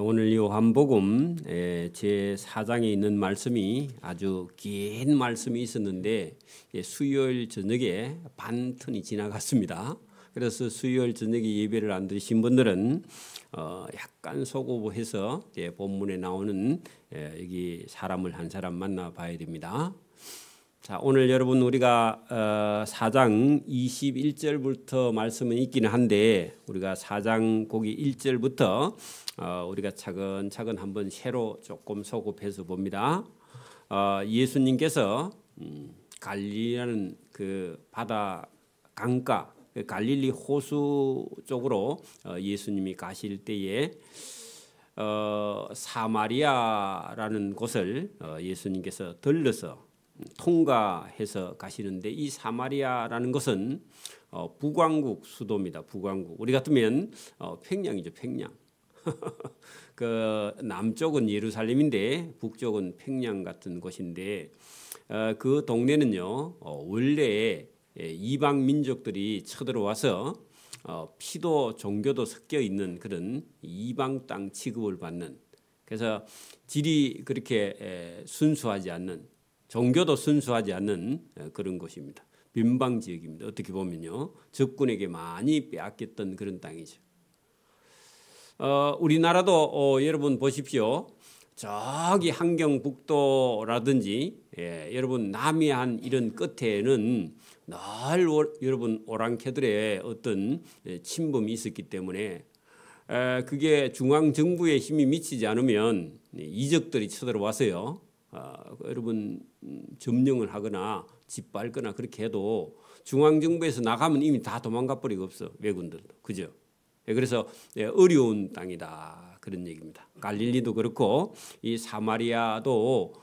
오늘 요한복음 제 4장에 있는 말씀이 아주 긴 말씀이 있었는데 수요일 저녁에 반턴이 지나갔습니다. 그래서 수요일 저녁에 예배를 안 드신 분들은 약간 소고부해서 본문에 나오는 여기 사람을 한 사람 만나봐야 됩니다. 자, 오늘 여러분 우리가 4장 21절부터 말씀은 있기는 한데 우리가 4장 거기 1절부터 우리가 차근차근 한번 새로 조금 소급해서 봅니다. 예수님께서 갈릴리라는 그 바다 강가 갈릴리 호수 쪽으로 예수님이 가실 때에 사마리아라는 곳을 예수님께서 들러서 통과해서 가시는데 이 사마리아라는 것은 북왕국 수도입니다. 북왕국. 우리 같으면 평양이죠. 평양. 그 남쪽은 예루살렘인데 북쪽은 평양 같은 곳인데 그 동네는요 원래 이방 민족들이 쳐들어와서 피도 종교도 섞여 있는 그런 이방 땅 취급을 받는, 그래서 질이 그렇게 순수하지 않는, 종교도 순수하지 않는 그런 곳입니다. 변방 지역입니다. 어떻게 보면요 적군에게 많이 빼앗겼던 그런 땅이죠. 우리나라도 여러분 보십시오. 저기 함경북도라든지 여러분 남해안 이런 끝에는 늘 여러분 오랑캐들의 어떤 침범이 있었기 때문에 그게 중앙정부의 힘이 미치지 않으면 이적들이 쳐들어와서요. 여러분 점령을 하거나 짓밟거나 그렇게 해도 중앙정부에서 나가면 이미 다 도망가 버리고 없어. 왜군들도. 그죠? 그래서 어려운 땅이다. 그런 얘기입니다. 갈릴리도 그렇고 이 사마리아도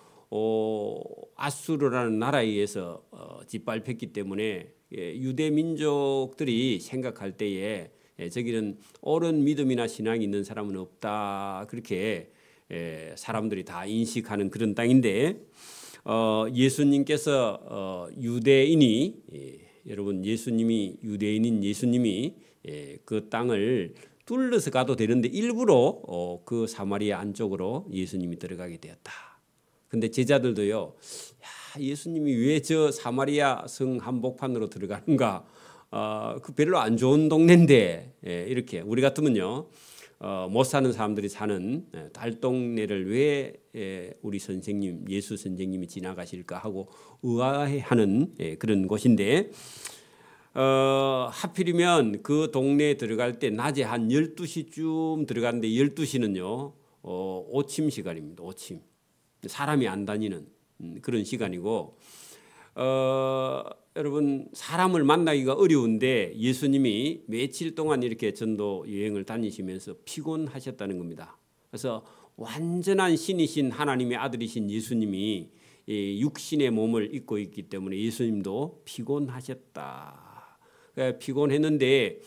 아수르라는 나라에 의해서 짓밟혔기 때문에 유대 민족들이 생각할 때에 저기는 옳은 믿음이나 신앙이 있는 사람은 없다. 그렇게 사람들이 다 인식하는 그런 땅인데 예수님께서 유대인이 여러분 예수님이 유대인인 예수님이 그 땅을 뚫려서 가도 되는데 일부러 그 사마리아 안쪽으로 예수님이 들어가게 되었다. 근데 제자들도요, 야, 예수님이 왜 저 사마리아 성 한복판으로 들어가는가? 그 별로 안 좋은 동네인데 이렇게 우리 같으면요. 못 사는 사람들이 사는 달동네를 왜 우리 선생님 예수 선생님이 지나가실까 하고 의아해하는 그런 곳인데 하필이면 그 동네에 들어갈 때 낮에 한 12시쯤 들어갔는데 12시는요 오침 시간입니다. 오침. 사람이 안 다니는 그런 시간이고 여러분 사람을 만나기가 어려운데 예수님이 며칠 동안 이렇게 전도 여행을 다니시면서 피곤하셨다는 겁니다. 그래서 완전한 신이신 하나님의 아들이신 예수님이 육신의 몸을 입고 있기 때문에 예수님도 피곤하셨다. 피곤했는데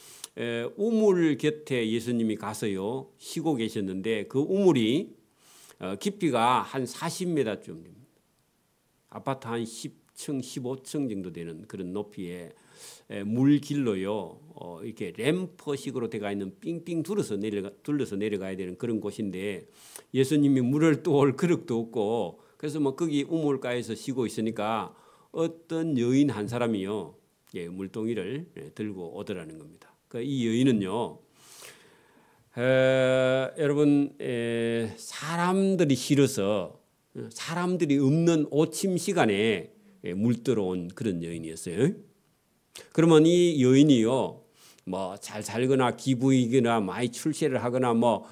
우물 곁에 예수님이 가서요 쉬고 계셨는데 그 우물이 깊이가 한 40m쯤 됩니다. 아파트 한 10층, 15층 정도 되는 그런 높이의 물길로요. 이렇게 램프식으로 되어 있는 삥삥 둘러서 내려가야 되는 그런 곳인데 예수님이 물을 떠올 그릇도 없고 그래서 뭐 거기 우물가에서 쉬고 있으니까 어떤 여인 한 사람이요. 물동이를 들고 오더라는 겁니다. 이 여인은요. 여러분 사람들이 싫어서 사람들이 없는 오침 시간에 물 들어온 그런 여인이었어요. 그러면 이 여인이요, 뭐 잘 살거나 기부이거나 많이 출세를 하거나 뭐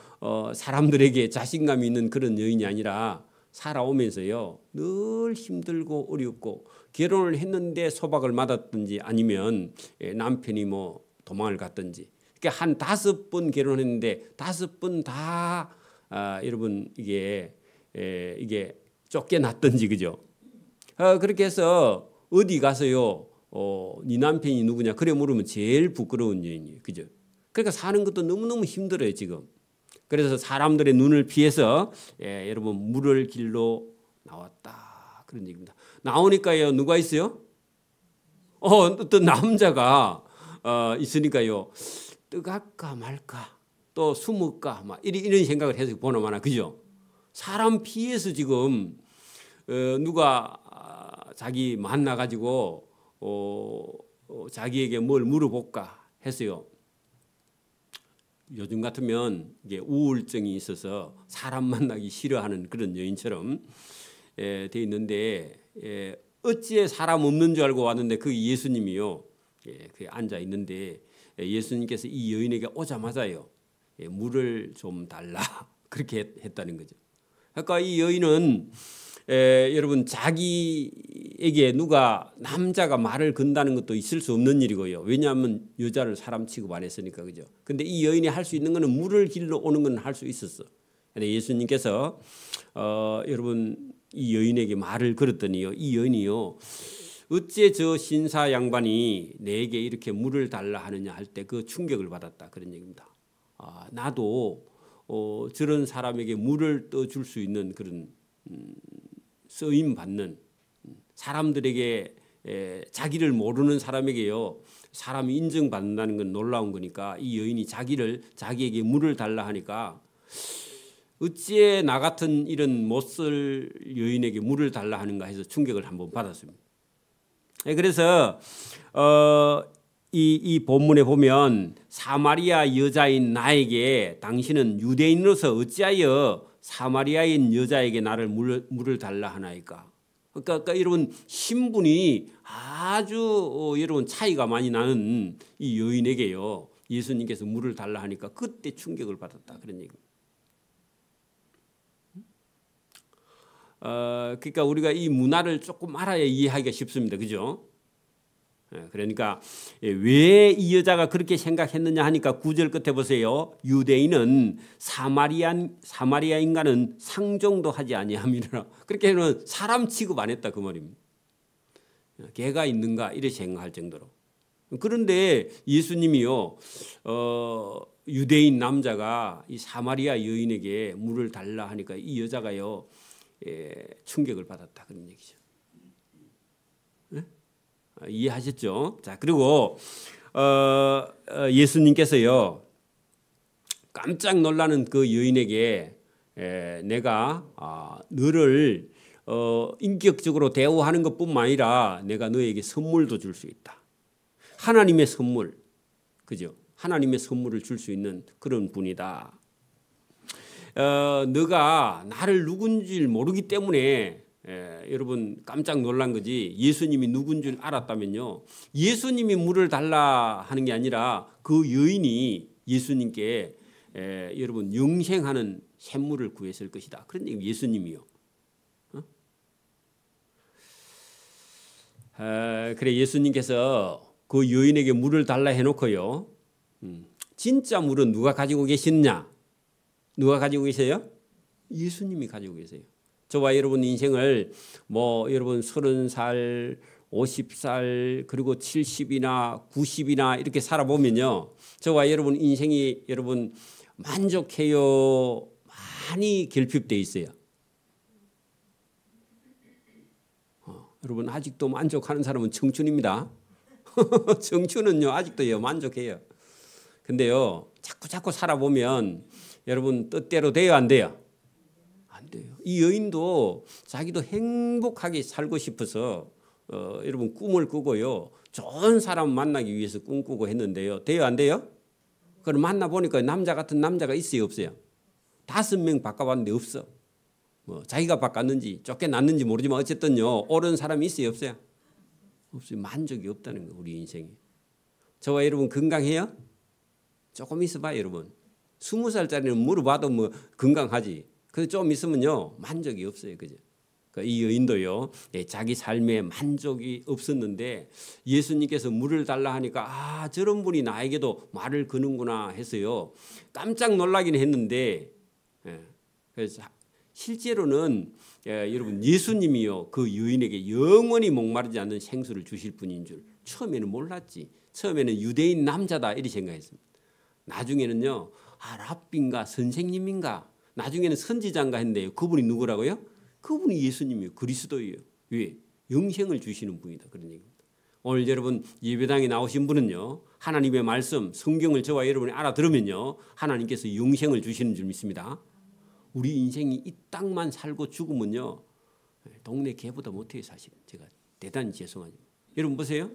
사람들에게 자신감이 있는 그런 여인이 아니라 살아오면서요 늘 힘들고 어렵고 결혼을 했는데 소박을 맞았든지 아니면 남편이 뭐 도망을 갔든지 그러니까 한 5번 결혼했는데 5번 다 여러분 이게 쫓겨났든지 그죠? 그렇게 해서 어디 가서요 네 남편이 누구냐 그래 물으면 제일 부끄러운 여인이에요. 그죠? 그러니까 사는 것도 너무너무 힘들어요 지금. 그래서 사람들의 눈을 피해서 여러분 물을 길로 나왔다 그런 얘기입니다. 나오니까요 누가 있어요? 어떤 남자가 있으니까요 뜨갈까 말까 또 숨을까 막 이런 생각을 해서 보나마나 그죠? 사람 피해서 지금 누가 자기 만나가지고 자기에게 뭘 물어볼까 했어요. 요즘 같으면 이게 우울증이 있어서 사람 만나기 싫어하는 그런 여인처럼 돼 있는데 어찌에 사람 없는 줄 알고 왔는데 그 예수님이요. 그 앉아 있는데 예수님께서 이 여인에게 오자마자요. 물을 좀 달라 그렇게 했다는 거죠. 그러니까 이 여인은 여러분 자기에게 누가 남자가 말을 건다는 것도 있을 수 없는 일이고요. 왜냐하면 여자를 사람 취급 안 했으니까 그죠. 근데 이 여인이 할 수 있는 거는 물을 길러 오는 건 할 수 있었어. 근데 예수님께서 여러분 이 여인에게 말을 걸었더니요. 이 여인이요. 어째 저 신사 양반이 내게 이렇게 물을 달라 하느냐 할 때 그 충격을 받았다 그런 얘기입니다. 나도 저런 사람에게 물을 떠줄 수 있는 그런 쓰임 받는 사람들에게 자기를 모르는 사람에게요 사람이 인정받는다는 건 놀라운 거니까 이 여인이 자기에게 물을 달라 하니까 어찌에 나 같은 이런 못쓸 여인에게 물을 달라 하는가 해서 충격을 한번 받았습니다. 그래서 이 본문에 보면 사마리아 여자인 나에게 당신은 유대인으로서 어찌하여 사마리아인 여자에게 나를 물을 달라 하나이까. 그러니까 여러분 신분이 아주 여러분 차이가 많이 나는 이 여인에게요 예수님께서 물을 달라 하니까 그때 충격을 받았다 그런 얘기입니다. 그러니까 우리가 이 문화를 조금 알아야 이해하기가 쉽습니다. 그죠? 그러니까 왜 이 여자가 그렇게 생각했느냐 하니까 9절 끝에 보세요. 유대인은 사마리아인과는 상종도 하지 아니함이라. 그렇게 하면 사람 취급 안 했다 그 말입니다. 개가 있는가 이렇게 생각할 정도로. 그런데 예수님이요 유대인 남자가 이 사마리아 여인에게 물을 달라 하니까 이 여자가요 충격을 받았다 그런 얘기죠. 네? 이해하셨죠? 자 그리고 예수님께서요 깜짝 놀라는 그 여인에게 내가 너를 인격적으로 대우하는 것뿐만 아니라 내가 너에게 선물도 줄 수 있다. 하나님의 선물, 그죠? 하나님의 선물을 줄 수 있는 그런 분이다. 너가 나를 누군지 모르기 때문에 여러분 깜짝 놀란 거지 예수님이 누군 줄 알았다면요 예수님이 물을 달라 하는 게 아니라 그 여인이 예수님께 여러분 영생하는 샘물을 구했을 것이다 그런 얘기 예수님이요. 그래 예수님께서 그 여인에게 물을 달라 해놓고요 진짜 물은 누가 가지고 계시느냐 누가 가지고 계세요? 예수님이 가지고 계세요. 저와 여러분 인생을 여러분 30살, 50살 그리고 70이나 90이나 이렇게 살아보면요. 저와 여러분 인생이 여러분 만족해요? 많이 결핍되어 있어요. 여러분 아직도 만족하는 사람은 청춘입니다. 청춘은요 아직도요 만족해요. 근데요 자꾸 살아보면 여러분 뜻대로 돼요 안 돼요? 안 돼요. 이 여인도 자기도 행복하게 살고 싶어서 여러분 꿈을 꾸고요 좋은 사람 만나기 위해서 꿈꾸고 했는데요 돼요 안 돼요? 그럼 만나보니까 남자 같은 남자가 있어요 없어요? 5명 바꿔봤는데 없어. 자기가 바꿨는지 쫓겨났는지 모르지만 어쨌든요 옳은 사람이 있어요 없어요? 없어요. 만족이 없다는 거예요 우리 인생이. 저와 여러분 건강해요? 조금 있어봐요 여러분. 20살짜리는 물어봐도 건강하지. 근데 좀 있으면요 만족이 없어요 그죠? 그러니까 이 여인도요 자기 삶에 만족이 없었는데 예수님께서 물을 달라 하니까 저런 분이 나에게도 말을 거는구나 해서요 깜짝 놀라긴 했는데 그래서 실제로는 여러분 예수님이요 그 여인에게 영원히 목마르지 않는 생수를 주실 분인 줄 처음에는 몰랐지. 처음에는 유대인 남자다 이렇게 생각했습니다. 나중에는요 랍비인가 선생님인가 나중에는 선지자인가 했는데요 그분이 누구라고요? 그분이 예수님이에요. 그리스도예요. 왜? 영생을 주시는 분이다 그런 얘기입니다. 오늘 여러분 예배당에 나오신 분은요, 하나님의 말씀, 성경을 저와 여러분이 알아들으면요, 하나님께서 영생을 주시는 줄 믿습니다. 우리 인생이 이 땅만 살고 죽으면요, 동네 개보다 못해요. 사실은 제가 대단히 죄송하죠. 여러분 보세요.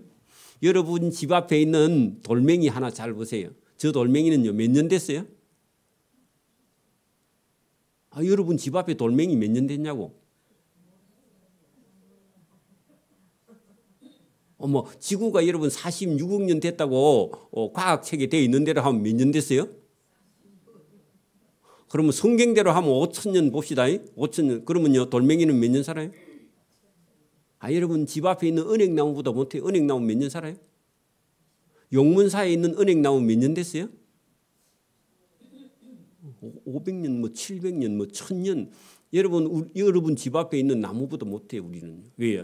여러분 집 앞에 있는 돌멩이 하나 잘 보세요. 저 돌멩이는요, 몇 년 됐어요? 여러분 집 앞에 돌멩이 몇 년 됐냐고? 지구가 여러분 46억 년 됐다고 과학책에 되어 있는 대로 하면 몇 년 됐어요? 그러면 성경대로 하면 5,000년 봅시다. 5,000년. 그러면요, 돌멩이는 몇 년 살아요? 여러분 집 앞에 있는 은행나무보다 못해요. 은행나무 몇 년 살아요? 용문사에 있는 은행나무 몇 년 됐어요? 500년, 700년, 1000년. 여러분 집 앞에 있는 나무보다 못해요. 우리는. 왜요?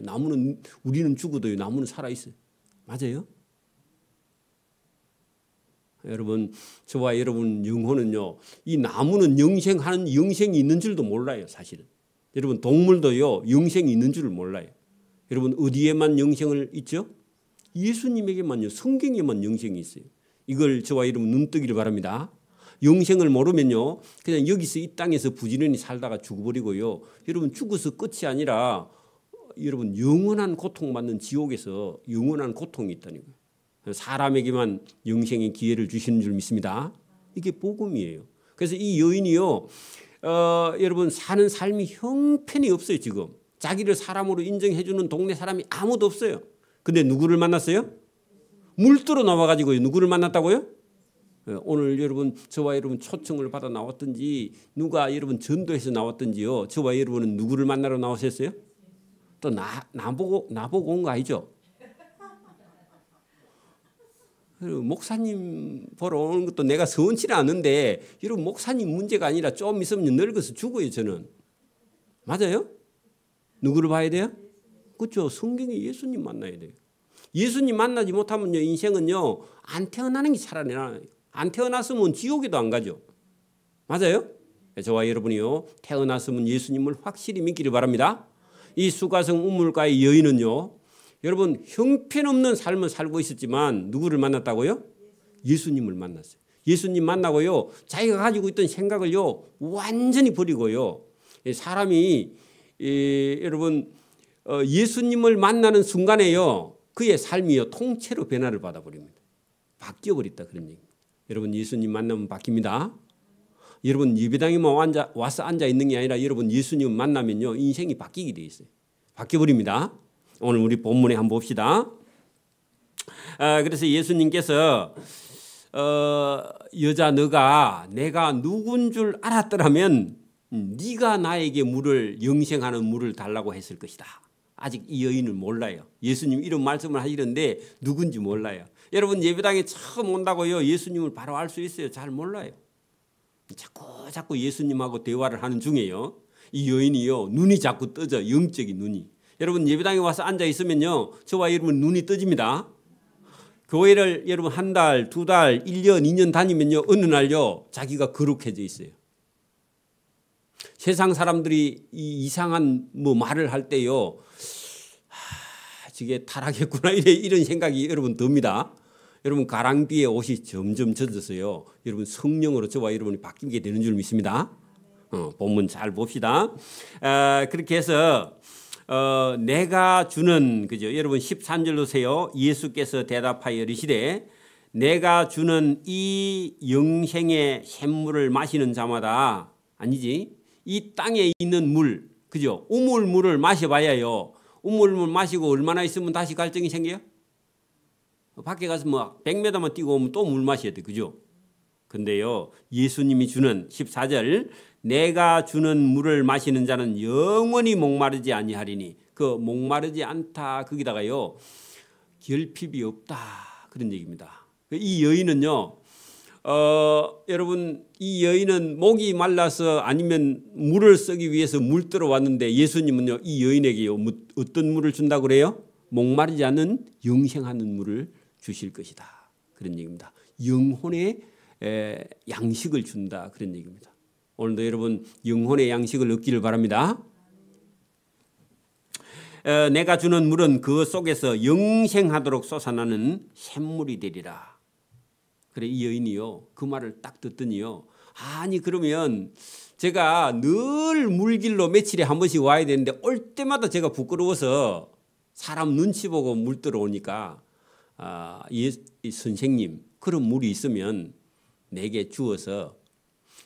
우리는 죽어도요, 나무는 살아있어요. 맞아요? 여러분, 저와 여러분 영혼은요, 이 나무는 영생이 있는 줄도 몰라요. 사실은. 여러분 동물도요, 영생이 있는 줄을 몰라요. 여러분 어디에만 영생을 있죠? 예수님에게만요, 성경에만 영생이 있어요. 이걸 저와 여러분 눈뜨기를 바랍니다. 영생을 모르면요, 그냥 여기서 이 땅에서 부지런히 살다가 죽어버리고요, 여러분 죽어서 끝이 아니라 여러분 영원한 고통받는 지옥에서 영원한 고통이 있다는 거예요. 사람에게만 영생의 기회를 주시는 줄 믿습니다. 이게 복음이에요. 그래서 이 여인이요, 여러분 사는 삶이 형편이 없어요. 지금 자기를 사람으로 인정해 주는 동네 사람이 아무도 없어요. 근데 누구를 만났어요? 물들어 나와가지고 누구를 만났다고요? 오늘 여러분 저와 여러분 초청을 받아 나왔든지 누가 여러분 전도해서 나왔든지요, 저와 여러분은 누구를 만나러 나오셨어요? 또 나보고 온 거 아니죠? 목사님 보러 오는 것도 내가 서운치는 않은데, 여러분 목사님 문제가 아니라 좀 있으면 늙어서 죽어요. 저는. 맞아요? 누구를 봐야 돼요? 그렇죠. 성경에 예수님 만나야 돼요. 예수님 만나지 못하면요, 인생은요, 안 태어나는 게 차라리 나아요. 안 태어났으면 지옥에도 안 가죠. 맞아요? 저와 여러분이요, 태어났으면 예수님을 확실히 믿기를 바랍니다. 이 수가성 우물가의 여인은요, 여러분 형편없는 삶을 살고 있었지만 누구를 만났다고요? 예수님을 만났어요. 예수님 만나고요, 자기가 가지고 있던 생각을요 완전히 버리고요, 사람이 여러분 예수님을 만나는 순간에요, 그의 삶이요 통째로 변화를 받아버립니다. 바뀌어버렸다, 그런 얘기입니다. 여러분 예수님 만나면 바뀝니다. 여러분 예배당에만 와서 앉아 있는 게 아니라 여러분 예수님 만나면요 인생이 바뀌게 돼 있어요. 바뀌어버립니다. 오늘 우리 본문에 한번 봅시다. 그래서 예수님께서 여자 너가 내가 누군 줄 알았더라면 네가 나에게 영생하는 물을 달라고 했을 것이다. 아직 이 여인을 몰라요. 예수님 이런 말씀을 하시는데 누군지 몰라요. 여러분 예배당에 처음 온다고요, 예수님을 바로 알 수 있어요? 잘 몰라요. 자꾸 예수님하고 대화를 하는 중에요, 이 여인이요 눈이 자꾸 떠져. 영적인 눈이. 여러분 예배당에 와서 앉아 있으면요, 저와 여러분 눈이 떠집니다. 교회를 여러분 한 달, 두 달, 1년, 2년 다니면요, 어느 날요 자기가 거룩해져 있어요. 세상 사람들이 이 이상한 말을 할 때요, 저게 타락했구나 이런 생각이 여러분 듭니다. 여러분 가랑비에 옷이 점점 젖어서요, 여러분 성령으로 저와 여러분이 바뀌게 되는 줄 믿습니다. 본문 잘 봅시다. 그렇게 해서 내가 주는, 그죠? 여러분 13절로 세요. 예수께서 대답하여 이르시되 내가 주는 이 영생의 샘물을 마시는 자마다, 아니지, 이 땅에 있는 물, 그죠? 우물물을 마셔봐야요, 우물물 마시고 얼마나 있으면 다시 갈증이 생겨요? 밖에 가서 100m만 뛰고 오면 또 물 마셔야 돼, 그죠? 근데요 예수님이 주는 14절, 내가 주는 물을 마시는 자는 영원히 목마르지 아니하리니, 그 목마르지 않다, 거기다가요 결핍이 없다, 그런 얘기입니다. 이 여인은요, 여러분 이 여인은 목이 말라서 아니면 물을 쓰기 위해서 물들어 왔는데, 예수님은요 이 여인에게요 어떤 물을 준다고 그래요? 목마르지 않은 영생하는 물을 주실 것이다, 그런 얘기입니다. 영혼의 양식을 준다, 그런 얘기입니다. 오늘도 여러분 영혼의 양식을 얻기를 바랍니다. 내가 주는 물은 그 속에서 영생하도록 솟아나는 샘물이 되리라. 그래 이 여인이요 그 말을 딱 듣더니요 아니 그러면 제가 늘 물길로 며칠에 한 번씩 와야 되는데 올 때마다 제가 부끄러워서 사람 눈치 보고 물 들어오니까 이 선생님 그런 물이 있으면 내게 주어서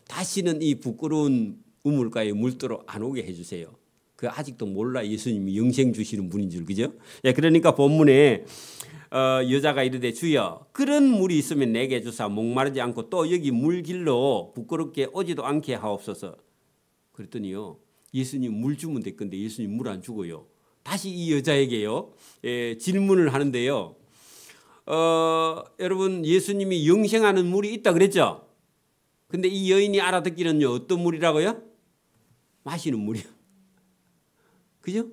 다시는 이 부끄러운 우물가에 물들어 안 오게 해주세요. 그 아직도 몰라 예수님이 영생 주시는 분인 줄 그죠? 예, 그러니까 본문에 여자가 이르되 주여 그런 물이 있으면 내게 주사 목마르지 않고 또 여기 물길로 부끄럽게 오지도 않게 하옵소서. 그랬더니요 예수님 물 주면 될 건데 예수님 물 안 주고요. 다시 이 여자에게요 질문을 하는데요. 여러분 예수님이 영생하는 물이 있다 그랬죠? 근데 이 여인이 알아듣기는요 어떤 물이라고요? 마시는 물이요. 그죠?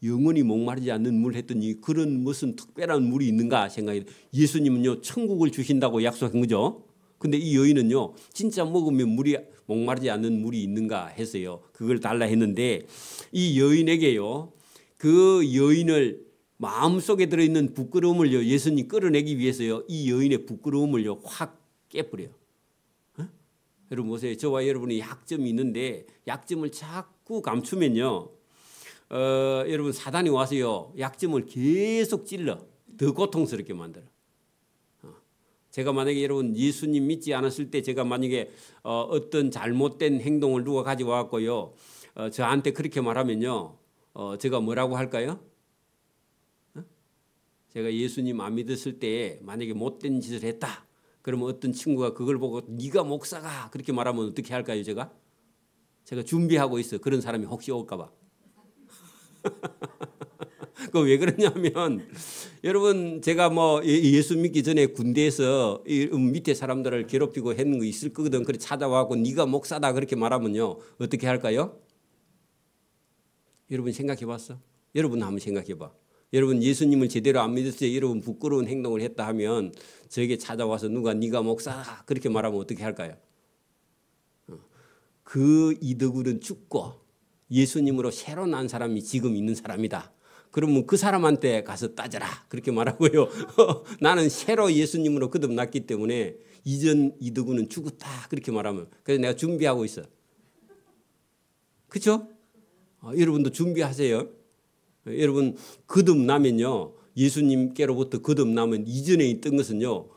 영원히 목마르지 않는 물 했더니 그런 무슨 특별한 물이 있는가 생각이 예수님은요 천국을 주신다고 약속한 거죠. 근데 이 여인은요 진짜 먹으면 물이 목마르지 않는 물이 있는가 해서요 그걸 달라 했는데 이 여인에게요 그 여인을 마음속에 들어있는 부끄러움을요 예수님 끌어내기 위해서요 이 여인의 부끄러움을요 확 깨버려요. 여러분 보세요. 저와 여러분이 약점이 있는데 약점을 자꾸 감추면요 여러분 사단이 와서요 약점을 계속 찔러 더 고통스럽게 만들어. 제가 만약에 여러분 예수님 믿지 않았을 때 제가 만약에 어떤 잘못된 행동을 누가 가지고 왔고요 저한테 그렇게 말하면요 제가 뭐라고 할까요? 제가 예수님 안 믿었을 때 만약에 못된 짓을 했다 그러면 어떤 친구가 그걸 보고 네가 목사가 그렇게 말하면 어떻게 할까요? 제가 준비하고 있어. 그런 사람이 혹시 올까 봐. 그 왜 그러냐면 여러분 제가 뭐 예수 믿기 전에 군대에서 밑에 사람들을 괴롭히고 했는 거 있을 거거든. 그래 찾아와고 네가 목사다 그렇게 말하면요 어떻게 할까요? 여러분 생각해 봤어? 여러분 한번 생각해 봐. 여러분 예수님을 제대로 안 믿었을 때 여러분 부끄러운 행동을 했다 하면 저에게 찾아와서 누가 네가 목사다 그렇게 말하면 어떻게 할까요? 그 이덕우는 죽고 예수님으로 새로 난 사람이 지금 있는 사람이다. 그러면 그 사람한테 가서 따져라 그렇게 말하고요. 나는 새로 예수님으로 거듭났기 때문에 이전 이덕우는 죽었다 그렇게 말하면 그래서 내가 준비하고 있어. 그렇죠? 여러분도 준비하세요. 여러분 거듭나면요 예수님께로부터 거듭나면 이전에 있던 것은요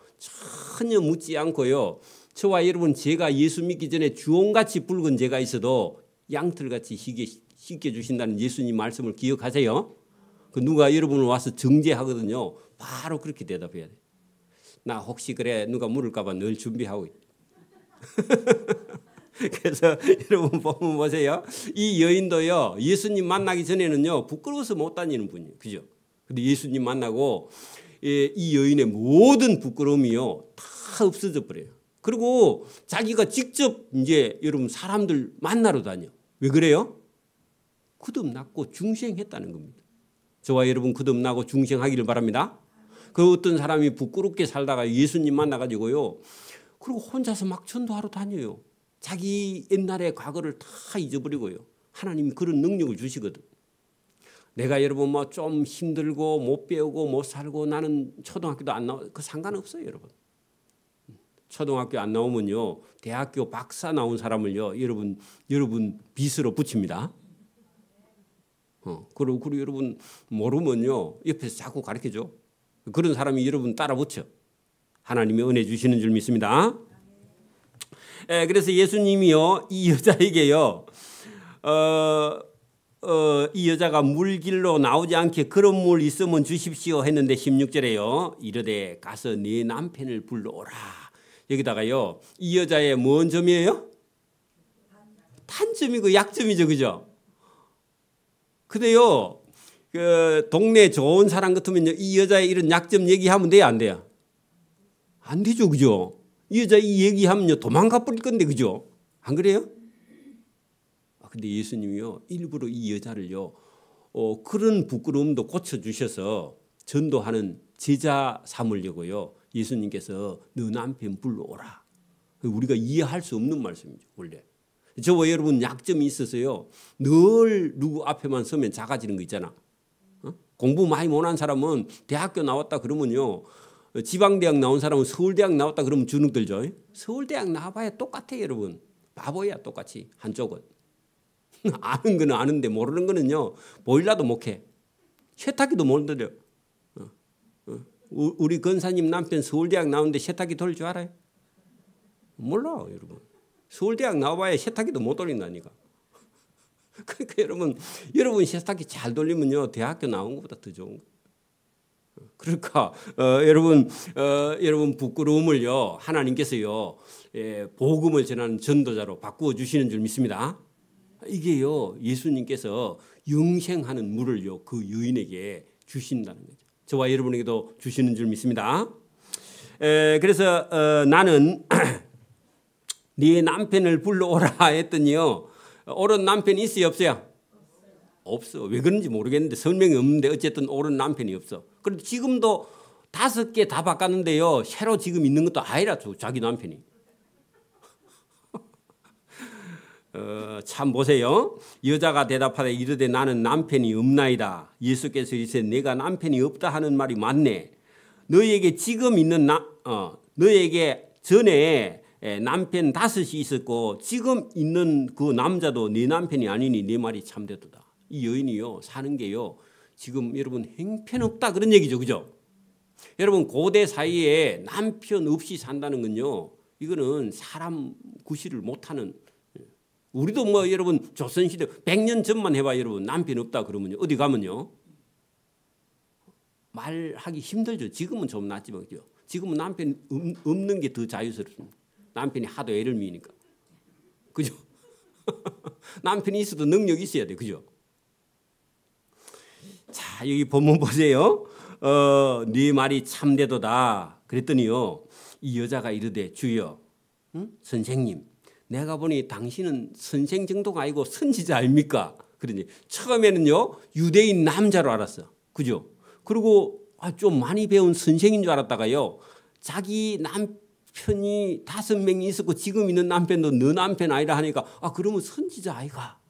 전혀 묻지 않고요 저와 여러분 제가 예수 믿기 전에 주홍같이 붉은 죄가 있어도 양털같이 씻겨 주신다는 예수님 말씀을 기억하세요. 그 누가 여러분을 와서 정죄하거든요 바로 그렇게 대답해야 돼. 나 혹시 그래 누가 물을까 봐 늘 준비하고 있다. 그래서 여러분 보면 보세요. 이 여인도요 예수님 만나기 전에는요 부끄러워서 못 다니는 분이에요. 그죠? 근데 예수님 만나고 이 여인의 모든 부끄러움이요 다 없어져 버려요. 그리고 자기가 직접 이제 여러분 사람들 만나러 다녀. 왜 그래요? 거듭났고 중생했다는 겁니다. 저와 여러분 거듭나고 중생하기를 바랍니다. 그 어떤 사람이 부끄럽게 살다가 예수님 만나가지고요 그리고 혼자서 막 전도하러 다녀요. 자기 옛날의 과거를 다 잊어버리고요. 하나님이 그런 능력을 주시거든. 내가 여러분 뭐 좀 힘들고 못 배우고 못 살고 나는 초등학교도 안 나와 그 상관없어요 여러분. 초등학교 안 나오면요 대학교 박사 나온 사람을요 여러분 빚으로 붙입니다. 그리고 여러분 모르면요 옆에서 자꾸 가르쳐줘. 그런 사람이 여러분 따라 붙여. 하나님의 은혜 주시는 줄 믿습니다. 그래서 예수님이요 이 여자에게요 이 여자가 물길로 나오지 않게 그런 물 있으면 주십시오 했는데 16절에요 이르되 가서 네 남편을 불러오라. 여기다가요 이 여자의 뭔 점이에요? 단점이고 약점이죠. 그죠? 근데요 그 동네 좋은 사람 같으면요 이 여자의 이런 약점 얘기하면 돼요 안 돼요? 안 되죠. 그죠? 이 여자 이 얘기하면요 도망가 버릴 건데 그죠? 안 그래요? 근데 예수님이요 일부러 이 여자를요 그런 부끄러움도 고쳐주셔서 전도하는 제자 삼으려고요 예수님께서 너 남편 불러오라. 우리가 이해할 수 없는 말씀이죠 원래. 저와 여러분 약점이 있어서요 늘 누구 앞에만 서면 작아지는 거 있잖아. 공부 많이 못한 사람은 대학교 나왔다 그러면요. 지방대학 나온 사람은 서울대학 나왔다 그러면 주눅 들죠. 서울대학 나와봐야 똑같아요, 여러분. 바보야, 똑같이. 한쪽은. 아는 거는 아는데 모르는 거는요. 보일라도 못해. 세탁기도 못 들여. 우리 권사님 남편 서울대학 나오는데 세탁기 돌릴 줄 알아요? 몰라, 여러분. 서울대학 나와봐야 세탁기도 못 돌린다니까. 그러니까 여러분 세탁기 잘 돌리면요. 대학교 나온 것보다 더 좋은 거예요. 그러니까 여러분 부끄러움을요. 하나님께서요. 복음을 전하는 전도자로 바꾸어 주시는 줄 믿습니다. 이게요. 예수님께서 영생하는 물을요. 그 여인에게 주신다는 거죠. 저와 여러분에게도 주시는 줄 믿습니다. 그래서 나는 네 남편을 불러오라 했더니요. 옳은 남편이 있어요, 없어요? 없어. 왜 그런지 모르겠는데 설명이 없는데 어쨌든 옳은 남편이 없어. 그런데 지금도 5개 다 바꿨는데요. 새로 지금 있는 것도 아니라 자기 남편이. 참 보세요. 여자가 대답하되 이르되 나는 남편이 없나이다. 예수께서 이르시되 내가 남편이 없다 하는 말이 맞네. 너에게 지금 있는 너에게 전에 남편 5이 있었고 지금 있는 그 남자도 네 남편이 아니니 네 말이 참되도다. 이 여인이요 사는 게요 지금 여러분 형편없다 그런 얘기죠, 그죠? 여러분 고대 사이에 남편 없이 산다는 건요 이거는 사람 구실을 못하는. 우리도 뭐 여러분 조선시대 100년 전만 해봐 여러분 남편 없다 그러면요 어디 가면요 말하기 힘들죠. 지금은 좀 낫지만 그죠? 지금은 남편 없는 게 더 자유스럽습니다. 남편이 하도 애를 미니까. 그죠? 남편이 있어도 능력이 있어야 돼. 그죠? 자, 여기 본문 보세요. 네 말이 참되도다. 그랬더니요. 이 여자가 이르되 주여, 선생님, 내가 보니 당신은 선생 정도가 아니고 선지자 아닙니까? 그러니 처음에는요. 유대인 남자로 알았어. 그죠? 그리고 좀 많이 배운 선생인 줄 알았다가요. 자기 남편이 5명이 있었고 지금 있는 남편도 너 남편 아니라 하니까 그러면 선지자 아이가.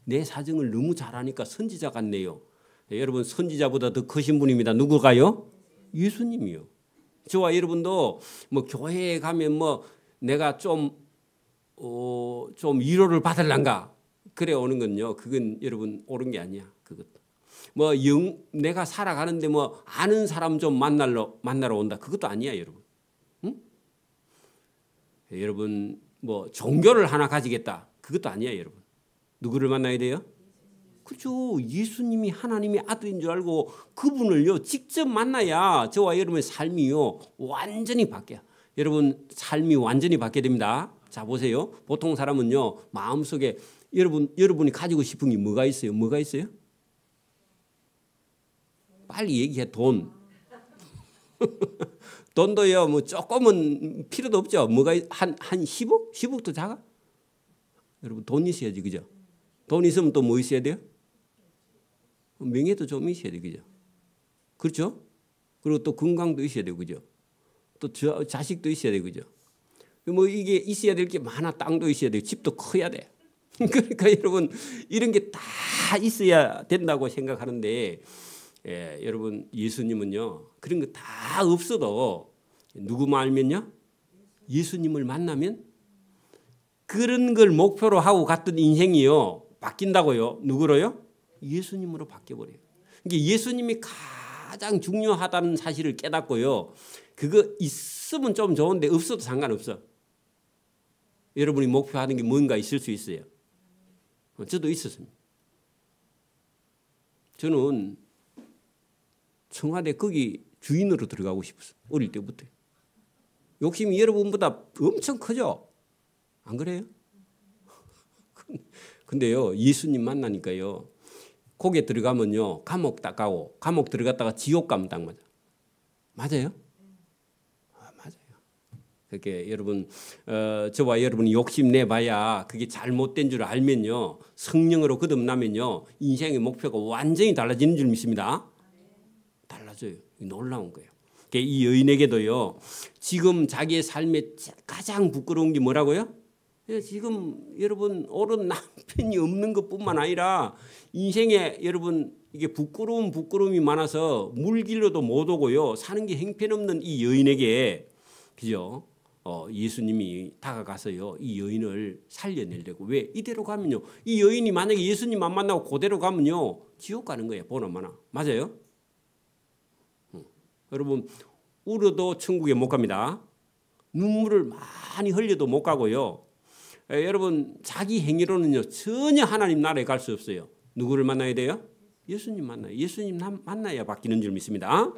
내 사정을 너무 잘 아니까 선지자 같네요. 여러분 선지자보다 더 크신 분입니다. 누구가요? 예수님이요. 저와 여러분도 뭐 교회에 가면 뭐 내가 좀 위로를 받을란가 그래 오는 건요. 그건 여러분 옳은 게 아니야. 그것도 뭐 내가 살아가는데 뭐 아는 사람 좀 만나러 온다. 그것도 아니야, 여러분. 응? 여러분 뭐 종교를 하나 가지겠다. 그것도 아니야, 여러분. 누구를 만나야 돼요? 그렇죠. 예수님이 하나님의 아들인 줄 알고 그분을요 직접 만나야 저와 여러분의 삶이요 완전히 바뀌어요. 여러분 삶이 완전히 바뀌게 됩니다. 자 보세요. 보통 사람은요 마음속에 여러분이 가지고 싶은 게 뭐가 있어요? 뭐가 있어요? 빨리 얘기해. 돈. 돈도요 뭐 조금은 필요도 없죠. 뭐가 한 10억? 10억도 작아? 여러분 돈 있어야지, 그죠? 돈 있으면 또 뭐 있어야 돼요? 명예도 좀 있어야 돼, 그죠? 그렇죠? 그리고 또 건강도 있어야 되고, 그죠? 또 자식도 있어야 되고, 그죠? 뭐 이게 있어야 될 게 많아. 땅도 있어야 되고, 집도 커야 돼. 그러니까 여러분 이런 게 다 있어야 된다고 생각하는데, 여러분 예수님은요 그런 거 다 없어도 누구만 알면요? 예수님을 만나면 그런 걸 목표로 하고 갔던 인생이요 바뀐다고요. 누구로요? 예수님으로 바뀌어버려요. 그러니까 예수님이 가장 중요하다는 사실을 깨닫고요. 그거 있으면 좀 좋은데 없어도 상관없어. 여러분이 목표하는 게 뭔가 있을 수 있어요. 저도 있었습니다. 저는 청와대 거기 주인으로 들어가고 싶었어요. 어릴 때부터. 욕심이 여러분보다 엄청 크죠? 안 그래요? 근데요 예수님 만나니까요 거기에 들어가면요 감옥 딱 가고 감옥 들어갔다가 지옥 가면 딱 맞아. 맞아요? 맞아요. 그렇게 여러분 저와 여러분이 욕심내봐야 그게 잘못된 줄 알면요 성령으로 거듭나면요 인생의 목표가 완전히 달라지는 줄 믿습니다. 달라져요. 놀라운 거예요. 이 여인에게도요 지금 자기의 삶에 가장 부끄러운 게 뭐라고요? 지금 여러분 옳은 남편이 없는 것뿐만 아니라 인생에 여러분 이게 부끄러움이 많아서 물길로도 못 오고요. 사는 게 형편없는 이 여인에게 그죠? 예수님이 다가가서요. 이 여인을 살려내려고. 왜? 이대로 가면요. 이 여인이 만약에 예수님 안 만나고 그대로 가면요. 지옥 가는 거예요. 보나마나. 맞아요? 여러분 울어도 천국에 못 갑니다. 눈물을 많이 흘려도 못 가고요. 여러분 자기 행위로는요. 전혀 하나님 나라에 갈 수 없어요. 누구를 만나야 돼요? 예수님 만나요. 예수님 만나야 바뀌는 줄 믿습니다.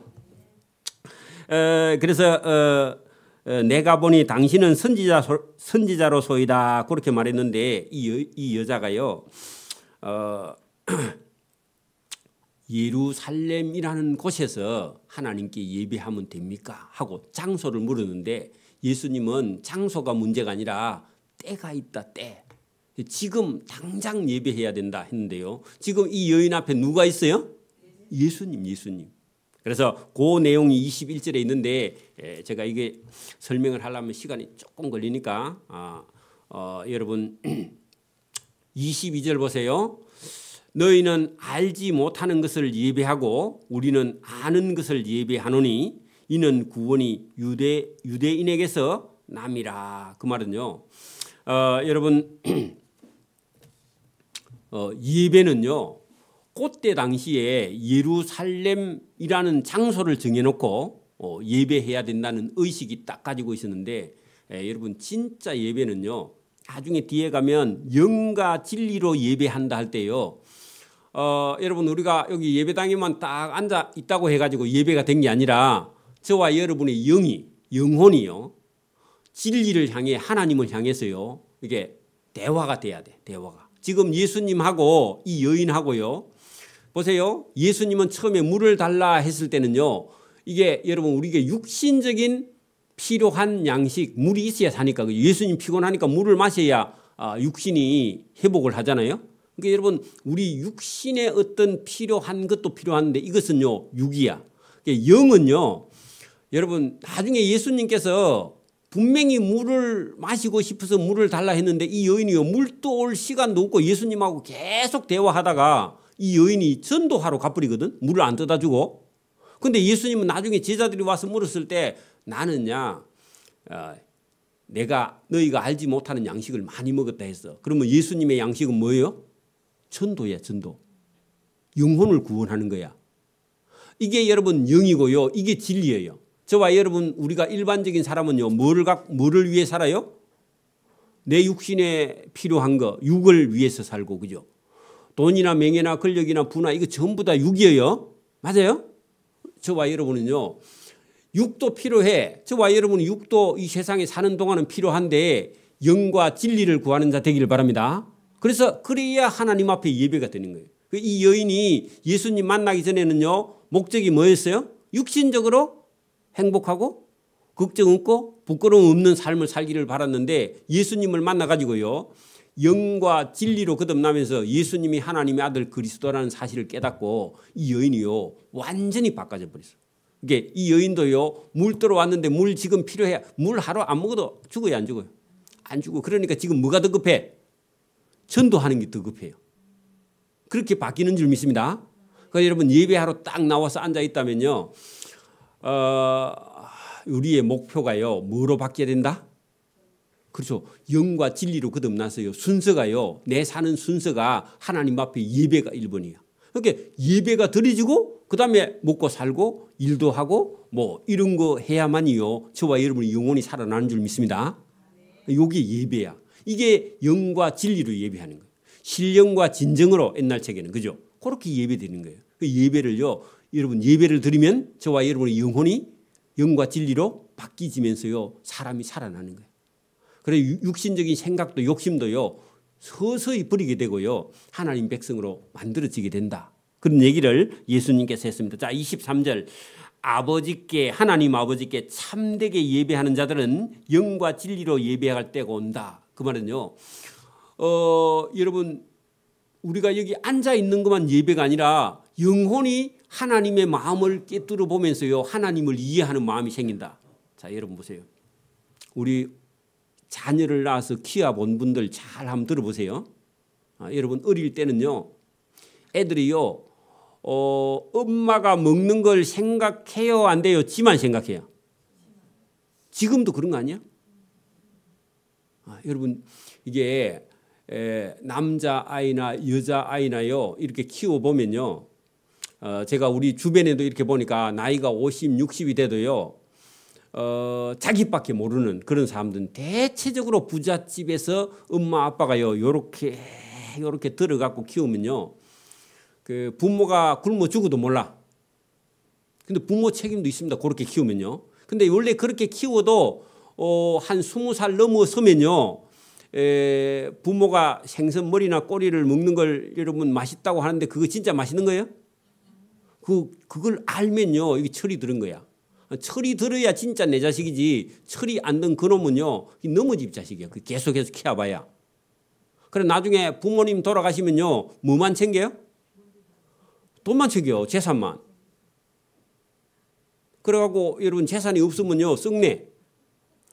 그래서 내가 보니 당신은 선지자로소이다 그렇게 말했는데 이 여자가요. 예루살렘이라는 곳에서 하나님께 예배하면 됩니까? 하고 장소를 물었는데 예수님은 장소가 문제가 아니라 때가 있다. 때. 지금 당장 예배해야 된다 했는데요. 지금 이 여인 앞에 누가 있어요? 예수님. 그래서 그 내용이 21절에 있는데 제가 이게 설명을 하려면 시간이 조금 걸리니까 여러분 22절 보세요. 너희는 알지 못하는 것을 예배하고 우리는 아는 것을 예배하노니 이는 구원이 유대인에게서 남이라. 그 말은요. 여러분 예배는요. 그때 당시에 예루살렘이라는 장소를 정해놓고 예배해야 된다는 의식이 딱 가지고 있었는데 여러분 진짜 예배는요. 나중에 뒤에 가면 영과 진리로 예배한다 할 때요. 여러분 우리가 여기 예배당에만 딱 앉아 있다고 해가지고 예배가 된 게 아니라 저와 여러분의 영혼이요. 진리를 향해 하나님을 향해서요. 이게 대화가 돼야 돼. 대화가. 지금 예수님하고 이 여인하고요. 보세요. 예수님은 처음에 물을 달라 했을 때는요. 이게 여러분 우리에게 육신적인 필요한 양식 물이 있어야 사니까 예수님 피곤하니까 물을 마셔야 육신이 회복을 하잖아요. 그러니까 여러분 우리 육신의 어떤 필요한 것도 필요한데 이것은요. 육이야. 그러니까 영은요. 여러분 나중에 예수님께서 분명히 물을 마시고 싶어서 물을 달라 했는데 이 여인이요. 물도 올 시간도 없고 예수님하고 계속 대화하다가 이 여인이 전도하러 가버리거든. 물을 안 떠다 주고. 근데 예수님은 나중에 제자들이 와서 물었을 때 나는야 내가 너희가 알지 못하는 양식을 많이 먹었다 했어. 그러면 예수님의 양식은 뭐예요? 전도야. 전도. 영혼을 구원하는 거야. 이게 여러분 영이고요. 이게 진리예요. 저와 여러분 우리가 일반적인 사람은요. 뭐를 위해 살아요? 내 육신에 필요한 거 육을 위해서 살고 그죠? 돈이나 명예나 권력이나 부나 이거 전부 다 육이에요. 맞아요? 저와 여러분은요. 육도 필요해. 저와 여러분은 육도 이 세상에 사는 동안은 필요한데 영과 진리를 구하는 자 되기를 바랍니다. 그래서 그래야 하나님 앞에 예배가 되는 거예요. 이 여인이 예수님 만나기 전에는요. 목적이 뭐였어요? 육신적으로 행복하고 걱정 없고 부끄러움 없는 삶을 살기를 바랐는데 예수님을 만나가지고요. 영과 진리로 거듭나면서 예수님이 하나님의 아들 그리스도라는 사실을 깨닫고 이 여인이요. 완전히 바꿔져 버렸어요. 이게 이 여인도요. 물 떠러 왔는데 물 지금 필요해. 물 하루 안 먹어도 죽어요 안 죽어요? 안 죽어. 그러니까 지금 뭐가 더 급해? 전도하는 게 더 급해요. 그렇게 바뀌는 줄 믿습니다. 그러니까 여러분 예배하러 딱 나와서 앉아 있다면요. 우리의 목표가요. 뭐로 바뀌어야 된다? 그렇죠. 영과 진리로 거듭나서요. 순서가요. 내 사는 순서가 하나님 앞에 예배가 1번이야. 그러니까 예배가 드려지고 그다음에 먹고 살고 일도 하고 뭐 이런 거 해야만이요. 저와 여러분의 영혼이 살아나는 줄 믿습니다. 이게 예배야. 이게 영과 진리로 예배하는 거예요. 신령과 진정으로 옛날 책에는 그죠? 그렇게 예배드리는 거예요. 그 예배를요. 여러분 예배를 드리면 저와 여러분의 영혼이 영과 진리로 바뀌지면서요. 사람이 살아나는 거예요. 그래 육신적인 생각도 욕심도요. 서서히 버리게 되고요. 하나님 백성으로 만들어지게 된다. 그런 얘기를 예수님께서 했습니다. 자 23절 아버지께 하나님 아버지께 참되게 예배하는 자들은 영과 진리로 예배할 때가 온다. 그 말은요. 여러분 우리가 여기 앉아 있는 것만 예배가 아니라 영혼이 하나님의 마음을 깨뜨려 보면서요. 하나님을 이해하는 마음이 생긴다. 자 여러분 보세요. 우리 자녀를 낳아서 키워본 분들 잘 한번 들어보세요. 여러분 어릴 때는요. 애들이요. 엄마가 먹는 걸 생각해요, 안 돼요? 지만 생각해요. 지금도 그런 거 아니야? 여러분 이게 남자아이나 여자아이나요 이렇게 키워보면요, 제가 우리 주변에도 이렇게 보니까 나이가 50, 60이 돼도요 자기밖에 모르는 그런 사람들은 대체적으로 부잣집에서 엄마 아빠가요 요렇게 들어갖고 키우면요 그 부모가 굶어 죽어도 몰라. 근데 부모 책임도 있습니다. 그렇게 키우면요. 근데 원래 그렇게 키워도 한 20살 넘어서면요 부모가 생선 머리나 꼬리를 먹는 걸 여러분 맛있다고 하는데 그거 진짜 맛있는 거예요? 그걸 알면요 이게 철이 들은 거야. 철이 들어야 진짜 내 자식이지, 철이 안 든 그놈은요 너무 집 자식이야. 계속해서 키워봐야. 그래 나중에 부모님 돌아가시면요 뭐만 챙겨요? 돈만 챙겨, 재산만. 그래갖고 여러분 재산이 없으면요 썩네.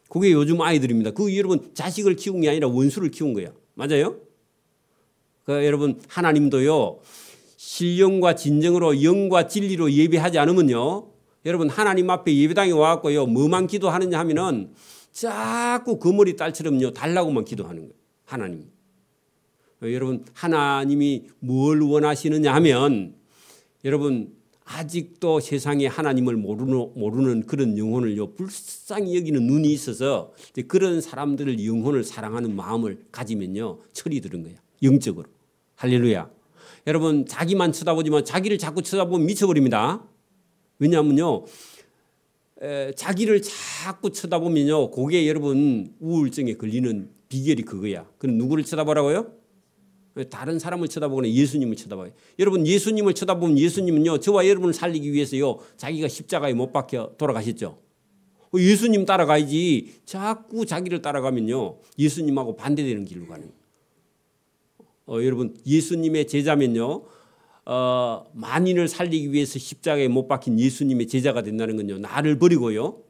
그게 요즘 아이들입니다. 여러분 자식을 키운 게 아니라 원수를 키운 거야. 맞아요? 여러분 하나님도요 신령과 진정으로 영과 진리로 예배하지 않으면요 여러분 하나님 앞에 예배당에 와갖고요 뭐만 기도하느냐 하면은 자꾸 거머리 딸처럼요 달라고만 기도하는 거예요. 하나님. 여러분 하나님이 뭘 원하시느냐 하면 여러분 아직도 세상에 하나님을 모르는 그런 영혼을요 불쌍히 여기는 눈이 있어서 그런 사람들을 영혼을 사랑하는 마음을 가지면요 철이 들은 거야. 영적으로. 할렐루야. 여러분 자기만 쳐다보지만 자기를 자꾸 쳐다보면 미쳐버립니다. 왜냐하면요 자기를 자꾸 쳐다보면요 그게 여러분 우울증에 걸리는 비결이 그거야. 그럼 누구를 쳐다보라고요? 다른 사람을 쳐다보거나 예수님을 쳐다봐요. 여러분 예수님을 쳐다보면 예수님은요 저와 여러분을 살리기 위해서요 자기가 십자가에 못 박혀 돌아가셨죠. 예수님 따라가야지 자꾸 자기를 따라가면요 예수님하고 반대되는 길로 가는 거예요. 여러분 예수님의 제자면요 만인을 살리기 위해서 십자가에 못 박힌 예수님의 제자가 된다는 건요 나를 버리고요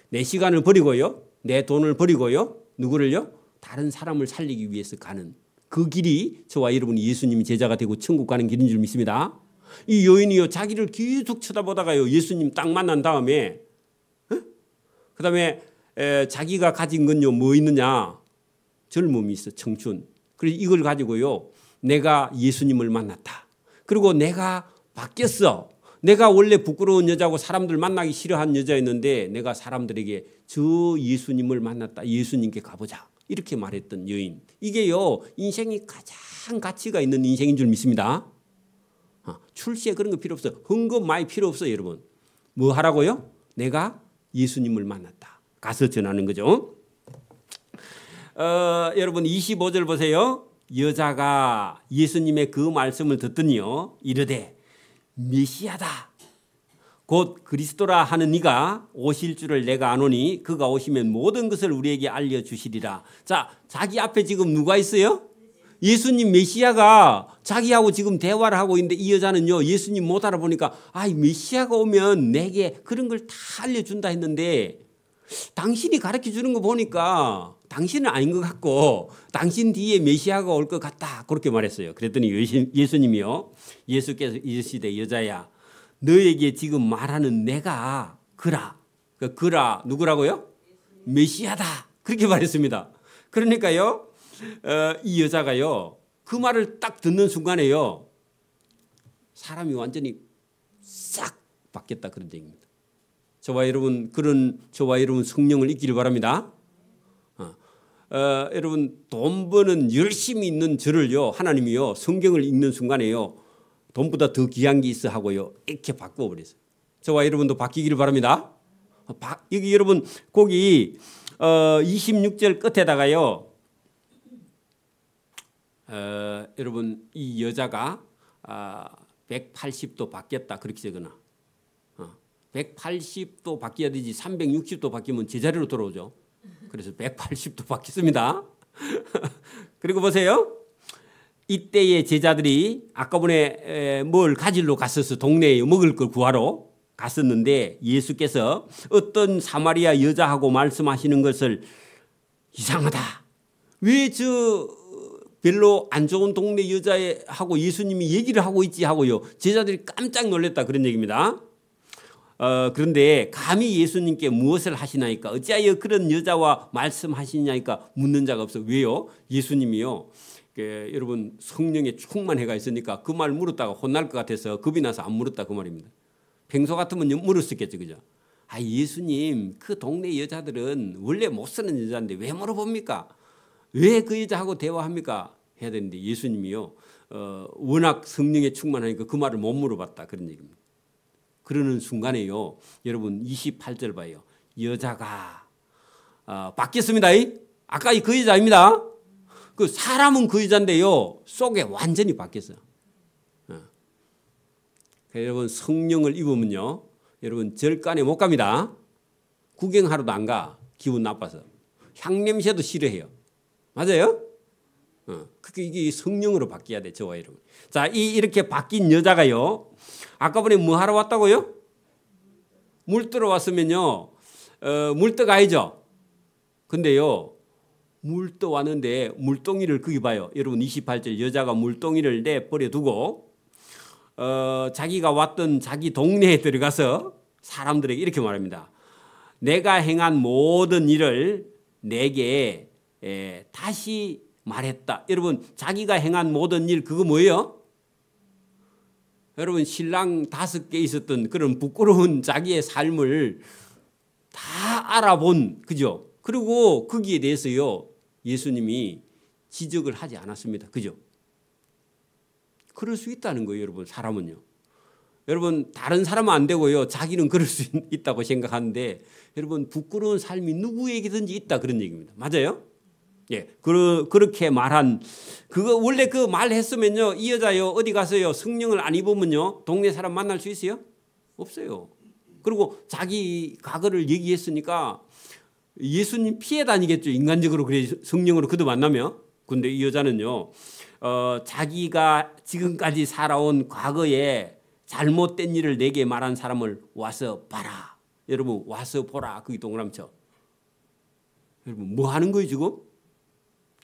내 시간을 버리고요 내 돈을 버리고요 누구를요? 다른 사람을 살리기 위해서 가는 그 길이 저와 여러분이 예수님이 제자가 되고 천국 가는 길인 줄 믿습니다. 이 여인이요 자기를 계속 쳐다보다가요 예수님 딱 만난 다음에 그다음에 자기가 가진 건요 뭐 있느냐? 젊음이 있어. 청춘. 그래서 이걸 가지고요 내가 예수님을 만났다. 그리고 내가 바뀌었어. 내가 원래 부끄러운 여자고 사람들 만나기 싫어한 여자였는데 내가 사람들에게 저 예수님을 만났다. 예수님께 가보자. 이렇게 말했던 여인. 이게요 인생이 가장 가치가 있는 인생인 줄 믿습니다. 출세 그런 거 필요 없어. 헌금 많이 필요 없어. 여러분 뭐 하라고요? 내가 예수님을 만났다. 가서 전하는 거죠. 여러분 25절 보세요. 여자가 예수님의 그 말씀을 듣더니요 이르되 메시아다. 곧 그리스도라 하는 이가 오실 줄을 내가 아노니 그가 오시면 모든 것을 우리에게 알려주시리라. 자, 자기 앞에 지금 누가 있어요? 예수님 메시아가 자기하고 지금 대화를 하고 있는데 이 여자는요 예수님 못 알아보니까 메시아가 오면 내게 그런 걸 다 알려준다 했는데 당신이 가르쳐 주는 거 보니까 당신은 아닌 것 같고 당신 뒤에 메시아가 올 것 같다. 그렇게 말했어요. 그랬더니 예수님이요 예수께서 이르시되 여자야 너에게 지금 말하는 내가 그라. 그라 누구라고요? 메시아다. 그렇게 말했습니다. 그러니까요 이 여자가요 그 말을 딱 듣는 순간에요 사람이 완전히 싹 바뀌었다 그런 얘기입니다. 저와 여러분 성령을 잊기를 바랍니다. 여러분 돈 버는 열심히 있는 저를요 하나님이요 성경을 읽는 순간에요 돈보다 더 귀한 게 있어 하고요 이렇게 바꿔버렸어요. 저와 여러분도 바뀌기를 바랍니다. 여기 여러분 거기 26절 끝에다가요 여러분 이 여자가 180도 바뀌었다 그렇게 적어놔. 180도 바뀌어야 되지 360도 바뀌면 제자리로 돌아오죠. 그래서 180도 바뀌었습니다. 그리고 보세요. 이때의 제자들이 아까 전에 뭘 가지러 갔었어. 동네에 먹을 걸 구하러 갔었는데 예수께서 어떤 사마리아 여자하고 말씀하시는 것을 이상하다. 왜 저 별로 안 좋은 동네 여자하고 예수님이 얘기를 하고 있지 하고요. 제자들이 깜짝 놀랐다 그런 얘기입니다. 그런데 감히 예수님께 무엇을 하시나이까? 어찌하여 그런 여자와 말씀하시냐니까 묻는 자가 없어. 왜요? 예수님이요. 여러분 성령에 충만해가 있으니까 그 말 물었다가 혼날 것 같아서 겁이 나서 안 물었다 그 말입니다. 평소 같으면 물었었겠죠. 그죠? 예수님 그 동네 여자들은 원래 못 쓰는 여자인데 왜 물어봅니까? 왜 그 여자하고 대화합니까? 해야 되는데 예수님이요. 워낙 성령에 충만하니까 그 말을 못 물어봤다 그런 얘기입니다. 그러는 순간에요. 여러분 28절 봐요. 여자가 바뀌었습니다. 아까 그 여자입니다. 그 사람은 그 여자인데요. 속에 완전히 바뀌었어요. 여러분 성령을 입으면요. 여러분 절간에 못 갑니다. 구경하러도 안 가. 기분 나빠서. 향냄새도 싫어해요. 맞아요? 그게 이게 성령으로 바뀌어야 돼. 저와 여러분. 자, 이렇게 바뀐 여자가요. 아까 전에 뭐 하러 왔다고요? 물 뜨러 왔으면요. 물 떠 가야죠. 근데요. 물 떠 왔는데 물동이를 거기 봐요. 여러분 28절 여자가 물동이를 내버려 두고 자기가 왔던 자기 동네에 들어가서 사람들에게 이렇게 말합니다. 내가 행한 모든 일을 내게 다시 말했다. 여러분 자기가 행한 모든 일 그거 뭐예요? 여러분 신랑 5개 있었던 그런 부끄러운 자기의 삶을 다 알아본 그죠? 그리고 거기에 대해서요 예수님이 지적을 하지 않았습니다. 그죠? 그럴 수 있다는 거예요, 여러분. 사람은요. 여러분 다른 사람은 안 되고요. 자기는 그럴 수 있다고 생각하는데 여러분 부끄러운 삶이 누구에게든지 있다 그런 얘기입니다. 맞아요? 예, 그렇게 말한 그거 원래 그 말했으면요 이 여자요 어디 가서요 성령을 안 입으면요 동네 사람 만날 수 있어요? 없어요. 그리고 자기 과거를 얘기했으니까 예수님 피해 다니겠죠. 인간적으로 그래 성령으로 그도 만나면. 근데 이 여자는요 자기가 지금까지 살아온 과거에 잘못된 일을 내게 말한 사람을 와서 봐라. 여러분 와서 보라. 그게 동그라미쳐. 여러분 뭐 하는 거예요 지금?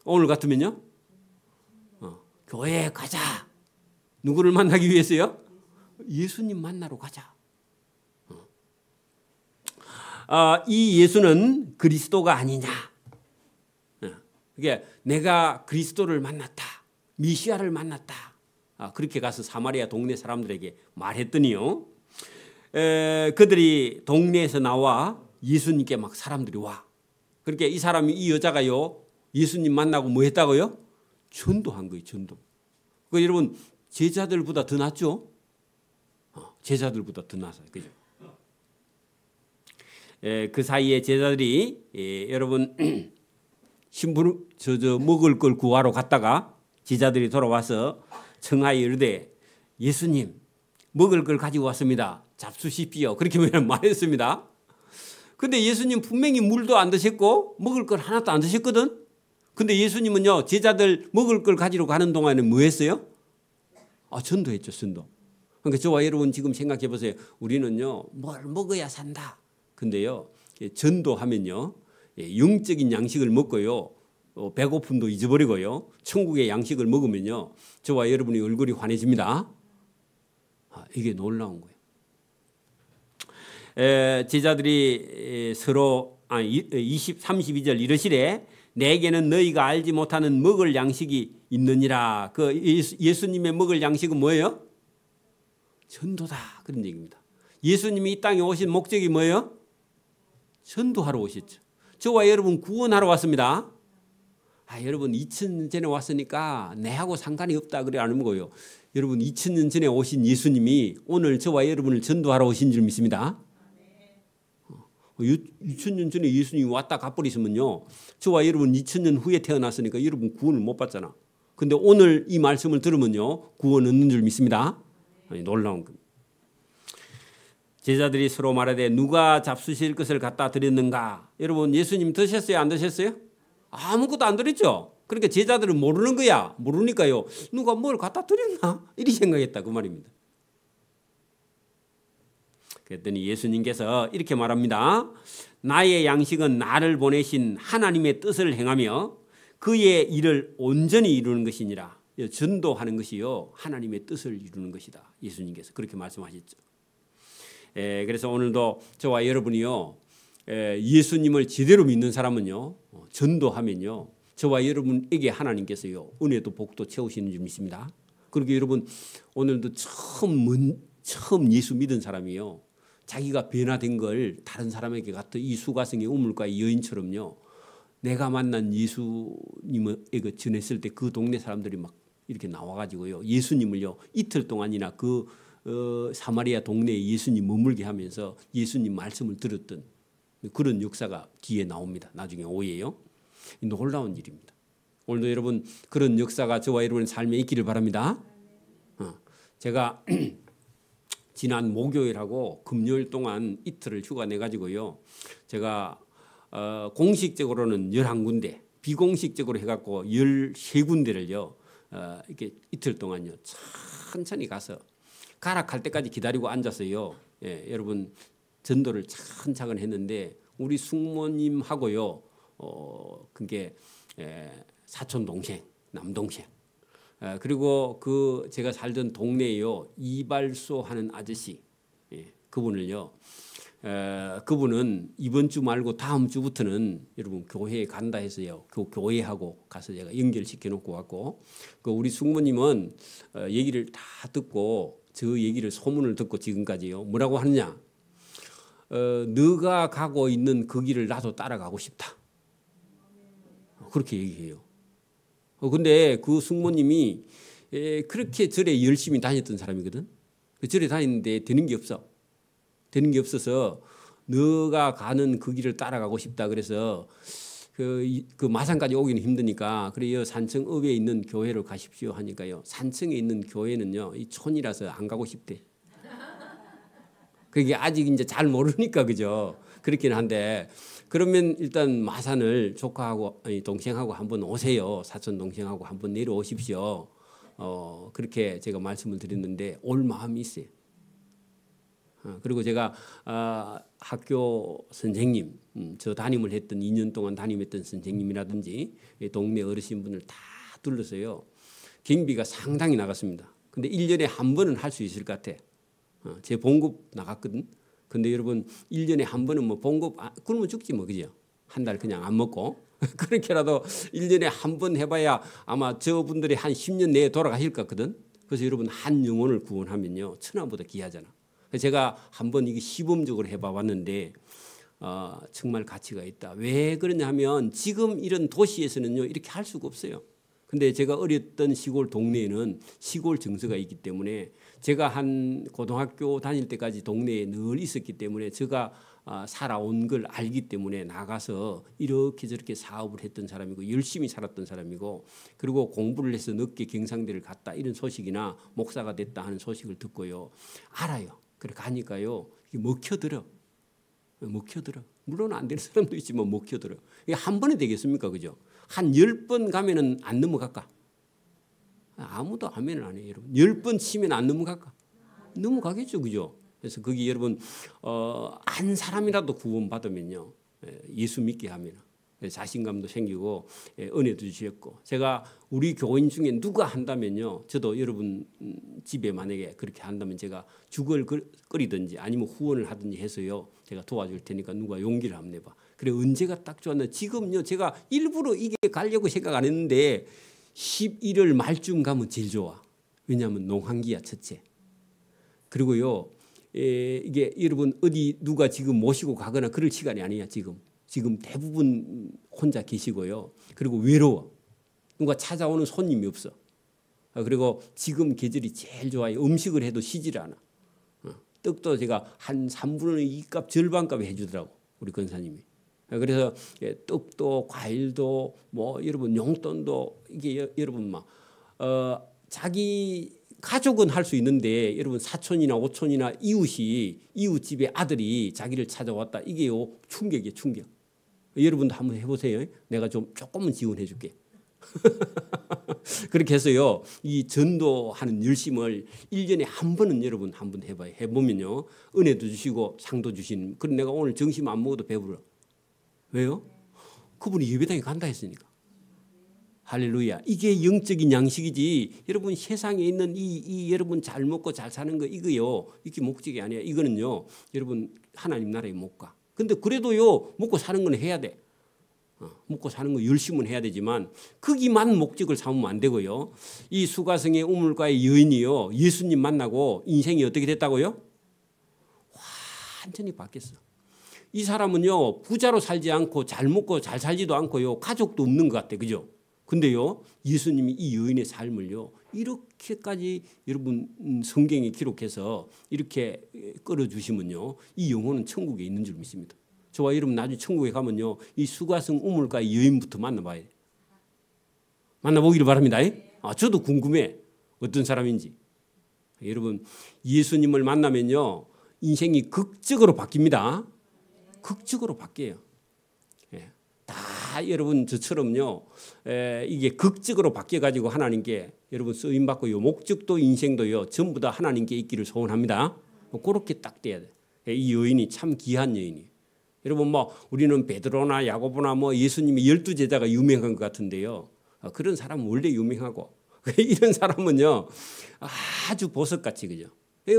오늘 같으면요 교회에 가자. 누구를 만나기 위해서요? 예수님 만나러 가자. 이 예수는 그리스도가 아니냐. 그게 내가 그리스도를 만났다. 미시아를 만났다. 그렇게 가서 사마리아 동네 사람들에게 말했더니요. 그들이 동네에서 나와 예수님께 막 사람들이 와. 그렇게 이 사람이 이 여자가요. 예수님 만나고 뭐 했다고요? 전도한 거예요. 전도. 그 여러분 제자들보다 더 낫죠? 제자들보다 더 낫어요. 그죠? 그 사이에 제자들이 여러분 신분 먹을 걸 구하러 갔다가 제자들이 돌아와서 청하에 이르되 예수님 먹을 걸 가지고 왔습니다. 잡수십시오. 그렇게 말했습니다. 근데 예수님 분명히 물도 안 드셨고 먹을 걸 하나도 안 드셨거든. 근데 예수님은요 제자들 먹을 걸 가지러 가는 동안에 뭐 했어요? 전도했죠. 전도. 그러니까 저와 여러분 지금 생각해 보세요. 우리는요 뭘 먹어야 산다. 근데요 전도하면요 영적인 양식을 먹고요 배고픔도 잊어버리고요 천국의 양식을 먹으면요 저와 여러분의 얼굴이 환해집니다. 이게 놀라운 거예요. 제자들이 서로 32절 이르시되 내게는 너희가 알지 못하는 먹을 양식이 있느니라. 그 예수님의 먹을 양식은 뭐예요? 전도다 그런 얘기입니다. 예수님이 이 땅에 오신 목적이 뭐예요? 전도하러 오셨죠. 저와 여러분 구원하러 왔습니다. 여러분 2000년 전에 왔으니까 내하고 상관이 없다 그래 안 먹어요. 여러분 2000년 전에 오신 예수님이 오늘 저와 여러분을 전도하러 오신 줄 믿습니다. 2000년 전에 예수님이 왔다 가버리시면요 저와 여러분 2000년 후에 태어났으니까 여러분 구원을 못 받잖아. 근데 오늘 이 말씀을 들으면요 구원 얻는 줄 믿습니다. 놀라운 겁니다. 제자들이 서로 말하되 누가 잡수실 것을 갖다 드렸는가. 여러분 예수님 드셨어요 안 드셨어요? 아무것도 안 드렸죠. 그러니까 제자들은 모르는 거야. 모르니까요 누가 뭘 갖다 드렸나 이렇게 생각했다 그 말입니다. 그랬더니 예수님께서 이렇게 말합니다. 나의 양식은 나를 보내신 하나님의 뜻을 행하며 그의 일을 온전히 이루는 것이니라. 전도하는 것이요 하나님의 뜻을 이루는 것이다. 예수님께서 그렇게 말씀하셨죠. 그래서 오늘도 저와 여러분이요 예수님을 제대로 믿는 사람은요 전도하면요 저와 여러분에게 하나님께서요 은혜도 복도 채우시는 줄 믿습니다. 그리고 여러분 오늘도 처음 예수 믿은 사람이요 자기가 변화된 걸 다른 사람에게 갖다 이 수가성의 우물가의 여인처럼요 내가 만난 예수님에게 전했을 때 그 동네 사람들이 막 이렇게 나와가지고요 예수님을요 이틀 동안이나 그 사마리아 동네에 예수님 머물게 하면서 예수님 말씀을 들었던 그런 역사가 뒤에 나옵니다. 나중에 오해요. 놀라운 일입니다. 오늘도 여러분 그런 역사가 저와 여러분의 삶에 있기를 바랍니다. 제가 지난 목요일하고 금요일 동안 이틀을 휴가 내가지고요. 제가 공식적으로는 11군데 비공식적으로 해갖고 13군데를요. 이렇게 이틀 동안요. 천천히 가서 가락할 때까지 기다리고 앉았어요. 여러분 전도를 차근차근 했는데 우리 숙모님하고요. 그게 사촌 동생, 남동생. 그리고 그 제가 살던 동네에요. 이발소 하는 아저씨. 그분을요. 그분은 이번 주 말고 다음 주부터는 여러분 교회에 간다 해서요. 그 교회하고 가서 제가 연결시켜 놓고 왔고 그 우리 숙모님은 얘기를 다 듣고 저 얘기를 소문을 듣고 지금까지요. 뭐라고 하느냐. 너가 가고 있는 그 길을 나도 따라가고 싶다. 그렇게 얘기해요. 근데 그 숙모님이 그렇게 절에 열심히 다녔던 사람이거든. 절에 다니는데 되는 게 없어. 되는 게 없어서 너가 가는 그 길을 따라가고 싶다. 그래서 그 마산까지 오기는 힘드니까 그래요. 산청읍에 있는 교회로 가십시오 하니까요. 산청에 있는 교회는요. 이 촌이라서 안 가고 싶대. 그게 아직 이제 잘 모르니까 그죠. 그렇긴 한데 그러면 일단 마산을 조카하고 아니 동생하고 한번 오세요. 사촌 동생하고 한번 내려오십시오. 그렇게 제가 말씀을 드렸는데 올 마음이 있어요. 그리고 제가 학교 선생님, 저 담임을 했던 2년 동안 담임했던 선생님이라든지 동네 어르신분을 다 둘러서요. 경비가 상당히 나갔습니다. 근데 1년에 한 번은 할 수 있을 것 같아. 제 봉급 나갔거든. 근데 여러분 1년에 한 번은 뭐 봉급 그러면 죽지 뭐 그죠? 한 달 그냥 안 먹고 그렇게라도 1년에 한 번 해봐야 아마 저분들이 한 10년 내에 돌아가실 것 같거든. 그래서 여러분 한 영혼을 구원하면요 천하보다 귀하잖아. 제가 한번 이게 시범적으로 해봐봤는데 정말 가치가 있다. 왜 그러냐면 지금 이런 도시에서는요 이렇게 할 수가 없어요. 근데 제가 어렸던 시골 동네에는 시골 정서가 있기 때문에 제가 한 고등학교 다닐 때까지 동네에 늘 있었기 때문에 제가 살아온 걸 알기 때문에 나가서 이렇게 저렇게 사업을 했던 사람이고 열심히 살았던 사람이고 그리고 공부를 해서 늦게 경상대를 갔다 이런 소식이나 목사가 됐다 하는 소식을 듣고요. 알아요. 그래 가니까요. 이게 먹혀들어. 먹혀들어. 물론 안 되는 사람도 있지만 먹혀들어. 이게 한 번에 되겠습니까? 그죠? 한 10번 가면은 안 넘어갈까? 아무도 아멘을 안 해요, 여러분. 10번 치면 안 넘어갈까? 넘어가겠죠, 그죠? 그래서 거기 여러분 한 사람이라도 구원받으면요. 예수 믿게 하면 자신감도 생기고 은혜도 주셨고 제가 우리 교인 중에 누가 한다면요. 저도 여러분 집에 만약에 그렇게 한다면 제가 죽을 끓이든지 아니면 후원을 하든지 해서요. 제가 도와줄 테니까 누가 용기를 한번 내봐. 그래 언제가 딱 좋았나. 지금요. 제가 일부러 이게 가려고 생각 안 했는데 11월 말쯤 가면 제일 좋아. 왜냐하면 농한기야 첫째. 그리고요. 이게 여러분 어디 누가 지금 모시고 가거나 그럴 시간이 아니야 지금 대부분 혼자 계시고요. 그리고 외로워. 누가 찾아오는 손님이 없어. 그리고 지금 계절이 제일 좋아요. 음식을 해도 시질 않아. 떡도 제가 한 3분의 2값 절반값에 해주더라고 우리 권사님이. 그래서 떡도 과일도 뭐 여러분 용돈도 이게 여러분 막 자기 가족은 할 수 있는데 여러분 사촌이나 오촌이나 이웃집의 아들이 자기를 찾아왔다. 이게요 충격이에요 충격. 여러분도 한번 해보세요. 내가 좀 조금은 지원해 줄게. 그렇게 해서요 이 전도하는 열심을 1년에 한 번은 여러분 한번 해봐요. 해보면요 은혜도 주시고 상도 주시는. 그럼 내가 오늘 점심 안 먹어도 배부러. 왜요? 그분이 예배당에 간다 했으니까. 할렐루야. 이게 영적인 양식이지. 여러분 세상에 있는 이 여러분 잘 먹고 잘 사는 거 이거요. 이게 목적이 아니야. 이거는요. 여러분 하나님 나라에 못 가. 근데 그래도요. 먹고 사는 건 해야 돼. 먹고 사는 거 열심은 해야 되지만 거기만 목적을 삼으면 안 되고요. 이 수가성의 우물가의 여인이요. 예수님 만나고 인생이 어떻게 됐다고요? 완전히 바뀌었어. 이 사람은요. 부자로 살지 않고 잘 먹고 잘 살지도 않고요. 가족도 없는 것 같아. 그죠? 근데요. 예수님이 이 여인의 삶을요. 이렇게까지 여러분 성경에 기록해서 이렇게 끌어주시면요. 이 영혼은 천국에 있는 줄 믿습니다. 저와 여러분 나중에 천국에 가면요. 이 수가성 우물가의 여인부터 만나봐야 돼. 만나보기를 바랍니다. 저도 궁금해. 어떤 사람인지. 여러분 예수님을 만나면요. 인생이 극적으로 바뀝니다. 극적으로 바뀌어요. 다 여러분 저처럼요. 이게 극적으로 바뀌어가지고 하나님께 여러분 쓰임받고요. 목적도 인생도요. 전부 다 하나님께 있기를 소원합니다. 그렇게 딱 돼야 돼. 이 여인이 참 귀한 여인이에요. 여러분 뭐 우리는 베드로나 야고보나 뭐 예수님이 12제자가 유명한 것 같은데요. 그런 사람은 원래 유명하고 이런 사람은요. 아주 보석같이 그죠.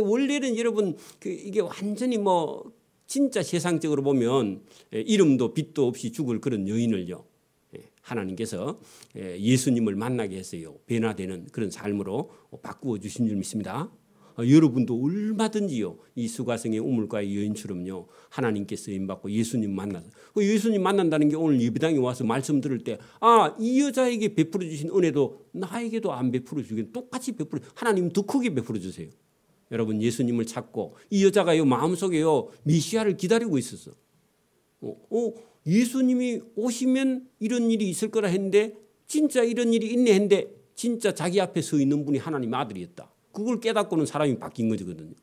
원래는 여러분 이게 완전히 뭐 진짜 세상적으로 보면 이름도 빛도 없이 죽을 그런 여인을요. 하나님께서 예수님을 만나게 했어요. 변화되는 그런 삶으로 바꾸어 주신 줄 믿습니다. 여러분도 얼마든지요. 이 수가성의 우물가의 여인처럼요. 하나님께 쓰임받고 예수님 만나서 예수님 만난다는 게 오늘 예배당에 와서 말씀 들을 때 이 여자에게 베풀어 주신 은혜도 나에게도 안 베풀어 주긴 똑같이 베풀어 하나님 더 크게 베풀어 주세요. 여러분 예수님을 찾고 이 여자가요 마음속에요 메시아를 기다리고 있었어. 예수님이 오시면 이런 일이 있을 거라 했는데 진짜 이런 일이 있네 했는데 진짜 자기 앞에 서 있는 분이 하나님의 아들이었다. 그걸 깨닫고는 사람이 바뀐 거거든요.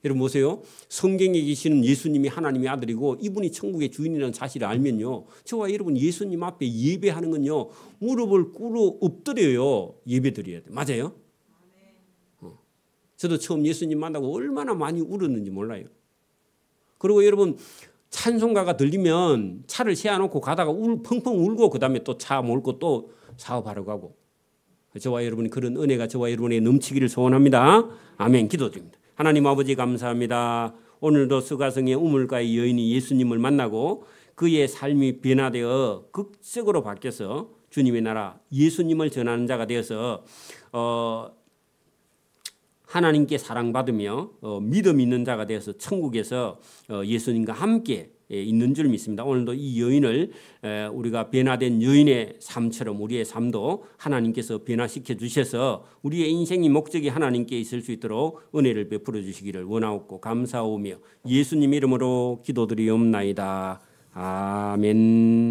여러분 보세요. 성경에 계시는 예수님이 하나님의 아들이고 이분이 천국의 주인이라는 사실을 알면요. 저와 여러분 예수님 앞에 예배하는 건요. 무릎을 꿇어 엎드려요. 예배드려야 돼. 맞아요? 저도 처음 예수님 만나고 얼마나 많이 울었는지 몰라요. 그리고 여러분 찬송가가 들리면 차를 세워놓고 가다가 펑펑 울고 그다음에 또 차 몰고 또 사업하러 가고 저와 여러분이 그런 은혜가 저와 여러분에 넘치기를 소원합니다. 아멘. 기도드립니다. 하나님 아버지 감사합니다. 오늘도 수가성의 우물가의 여인이 예수님을 만나고 그의 삶이 변화되어 극적으로 바뀌어서 주님의 나라 예수님을 전하는 자가 되어서 하나님께 사랑받으며 믿음 있는 자가 되어서 천국에서 예수님과 함께 있는 줄 믿습니다. 오늘도 이 여인을 우리가 변화된 여인의 삶처럼 우리의 삶도 하나님께서 변화시켜 주셔서 우리의 인생의 목적이 하나님께 있을 수 있도록 은혜를 베풀어 주시기를 원하옵고 감사하오며 예수님 이름으로 기도드리옵나이다. 아멘.